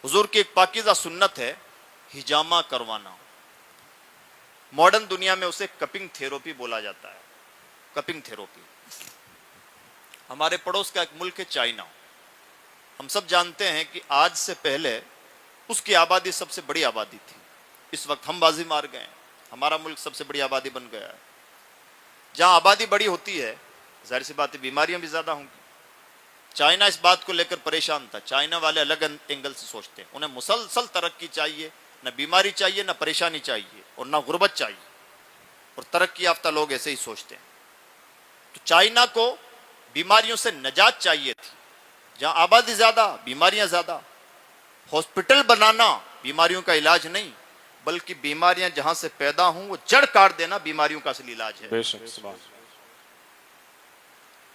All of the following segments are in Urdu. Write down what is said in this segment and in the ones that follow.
حضور کی ایک پاکیزہ سنت ہے ہجامہ کروانا. ماڈرن دنیا میں اسے کپنگ تھیراپی بولا جاتا ہے. Cupping therapy. ہمارے پڑوس کا ایک ملک ہے چائنا. ہم سب جانتے ہیں کہ آج سے پہلے اس کی آبادی سب سے بڑی آبادی تھی. اس وقت ہم بازی مار گئے ہیں, ہمارا ملک سب سے بڑی آبادی بن گیا ہے. جہاں آبادی بڑی ہوتی ہے ظاہر سی بات ہے بیماریاں بھی زیادہ ہوں گی. چائنا اس بات کو لے کر پریشان تھا. چائنا والے الگ اینگل سے سوچتے ہیں, انہیں مسلسل ترقی چاہیے, نہ بیماری چاہیے, نہ پریشانی چاہیے, اور نہ غربت چاہیے. اور ترقی یافتہ لوگ ایسے ہی سوچتے ہیں. تو چائنا کو بیماریوں سے نجات چاہیے تھی. جہاں آبادی زیادہ بیماریاں زیادہ. ہاسپٹل بنانا بیماریوں کا علاج نہیں, بلکہ بیماریاں جہاں سے پیدا ہوں وہ جڑ کاٹ دینا بیماریوں کا اصلی علاج ہے. بے شک. سبحان.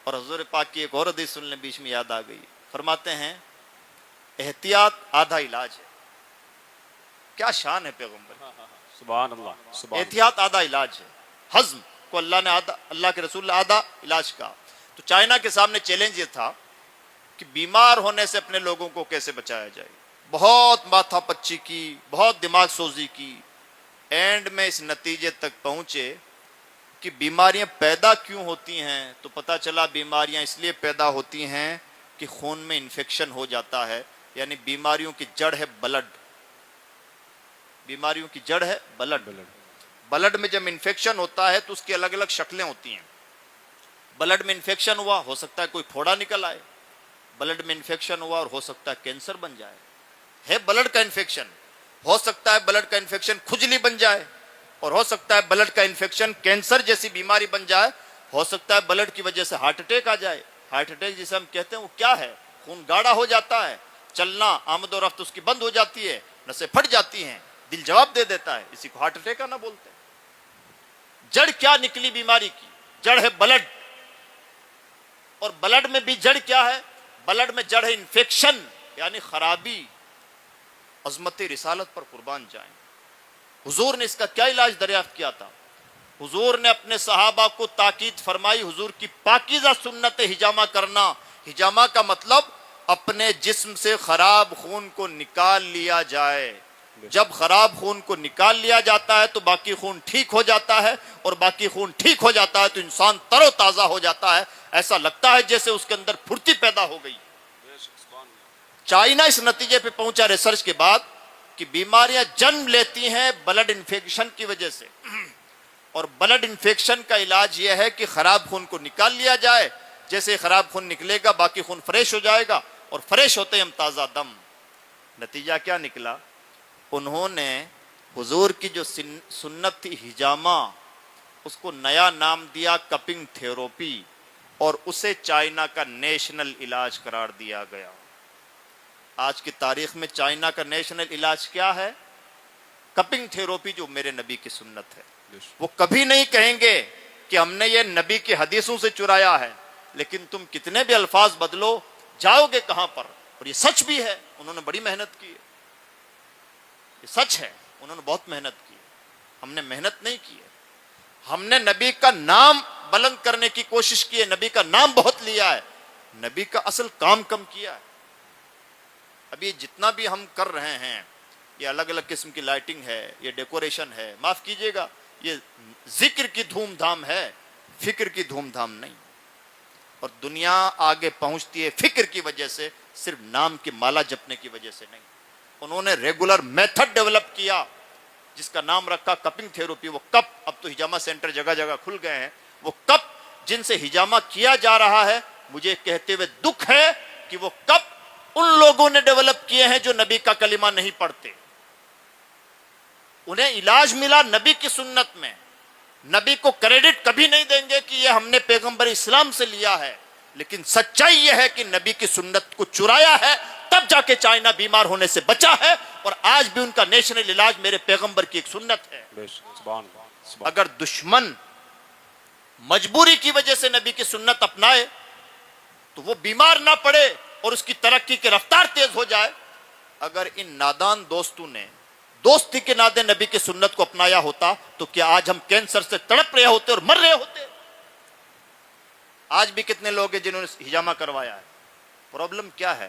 اور حضور پاک کی ایک اور حدیث سننے بیچ میں یاد آ گئی. فرماتے ہیں احتیاط آدھا علاج ہے. کیا شان ہے پیغمبر. سبحان اللہ. سبحان. احتیاط آدھا علاج ہے. ہضم کو اللہ کے رسول نے آدھا علاج کہا. تو چائنا کے سامنے چیلنج یہ تھا کہ بیمار ہونے سے اپنے لوگوں کو کیسے بچایا جائے. بہت ماتھا پچی کی, بہت دماغ سوزی کی. اینڈ میں اس نتیجے تک پہنچے کہ بیماریاں پیدا کیوں ہوتی ہیں. تو پتہ چلا بیماریاں اس لیے پیدا ہوتی ہیں کہ خون میں انفیکشن ہو جاتا ہے. یعنی بیماریوں کی جڑ ہے بلڈ. بیماریوں کی جڑ ہے بلڈ. بلڈ میں جب انفیکشن ہوتا ہے تو اس کی الگ الگ شکلیں ہوتی ہیں. بلڈ میں انفیکشن ہوا, ہو سکتا ہے کوئی پھوڑا نکل آئے. بلڈ میں انفیکشن ہوا اور ہو سکتا ہے کینسر بن جائے. ہے بلڈ کا انفیکشن. ہو سکتا ہے بلڈ کا انفیکشن کھجلی بن جائے, اور ہو سکتا ہے بلڈ کا انفیکشن کینسر جیسی بیماری بن جائے. ہو سکتا ہے بلڈ کی وجہ سے ہارٹ اٹیک آ جائے. ہارٹ اٹیک جسے ہم کہتے ہیں وہ کیا ہے, خون گاڑھا ہو جاتا ہے, چلنا آمد و رفت اس کی بند ہو جاتی ہے, نسیں پھٹ جاتی ہیں, دل جواب دے دیتا ہے. اسی کو ہارٹ اٹیک آنا بولتے ہیں. جڑ کیا نکلی بیماری کی؟ جڑ ہے بلڈ. اور بلڈ میں بھی جڑ کیا ہے؟ بلڈ میں جڑ ہے انفیکشن, یعنی خرابی. عظمت رسالت پر قربان جائیں. حضور نے اس کا کیا علاج دریافت کیا تھا؟ حضور نے اپنے صحابہ کو تاکید فرمائی. حضور کی پاکیزہ سنت ہجامہ کرنا. ہجامہ کا مطلب اپنے جسم سے خراب خون کو نکال لیا جائے. جب خراب خون کو نکال لیا جاتا ہے تو باقی خون ٹھیک ہو جاتا ہے, اور باقی خون ٹھیک ہو جاتا ہے تو انسان تر و تازہ ہو جاتا ہے. ایسا لگتا ہے جیسے اس کے اندر پھرتی پیدا ہو گئی. چائنا اس نتیجے پہ پہنچا ریسرچ کے بعد کہ بیماریاں جنم لیتی ہیں بلڈ انفیکشن کی وجہ سے, اور بلڈ انفیکشن کا علاج یہ ہے کہ خراب خون کو نکال لیا جائے. جیسے خراب خون نکلے گا باقی خون فریش ہو جائے گا, اور فریش ہوتے ہم تازہ دم. نتیجہ کیا نکلا؟ انہوں نے حضور کی جو سنت تھی ہجامہ, اس کو نیا نام دیا کپنگ تھیراپی, اور اسے چائنا کا نیشنل علاج قرار دیا گیا. آج کی تاریخ میں چائنا کا نیشنل علاج کیا ہے؟ کپنگ تھیراپی, جو میرے نبی کی سنت ہے. وہ کبھی نہیں کہیں گے کہ ہم نے یہ نبی کی حدیثوں سے چرایا ہے, لیکن تم کتنے بھی الفاظ بدلو جاؤ گے کہاں پر. اور یہ سچ بھی ہے, انہوں نے بڑی محنت کی ہے. یہ سچ ہے, انہوں نے بہت محنت کی. ہم نے محنت نہیں کی ہے. ہم نے نبی کا نام بلند کرنے کی کوشش کی ہے, نبی کا نام بہت لیا ہے, نبی کا اصل کام کم کیا ہے. ابھی جتنا بھی ہم کر رہے ہیں یہ الگ الگ قسم کی لائٹنگ ہے, یہ ڈیکوریشن ہے, معاف کیجئے گا, یہ ذکر کی دھوم دھام ہے, فکر کی دھوم دھام نہیں. اور دنیا آگے پہنچتی ہے فکر کی وجہ سے, صرف نام کی مالا جپنے کی وجہ سے نہیں. انہوں نے ریگولر میتھڈ ڈیولپ کیا جس کا نام رکھا کپنگ تھیراپی. وہ کپ, اب تو ہجامہ سینٹر جگہ جگہ کھل گئے ہیں, وہ کپ جن سے ہجامہ کیا جا رہا ہے, مجھے کہتے ہوئے دکھ ہے کہ وہ کپ ان لوگوں نے ڈیولپ کیے ہیں جو نبی کا کلمہ نہیں پڑھتے. انہیں علاج ملا نبی کی سنت میں. نبی کو کریڈٹ کبھی نہیں دیں گے کہ یہ ہم نے پیغمبر اسلام سے لیا ہے, لیکن سچائی یہ ہے کہ نبی کی سنت کو چرایا ہے, تب جا کے چائنا بیمار ہونے سے بچا ہے. اور آج بھی ان کا نیشنل علاج میرے پیغمبر کی ایک سنت ہے. اگر دشمن مجبوری کی وجہ سے نبی کی سنت اپنائے تو وہ بیمار نہ پڑے اور اس کی ترقی کی رفتار تیز ہو جائے. اگر ان نادان دوستوں نے دوستی کے نادے نبی کی سنت کو اپنایا ہوتا تو کیا آج ہم کینسر سے تڑپ رہے ہوتے اور مر رہے ہوتے؟ آج بھی کتنے لوگ ہیں جنہوں نے ہجامہ کروایا ہے. پرابلم کیا ہے؟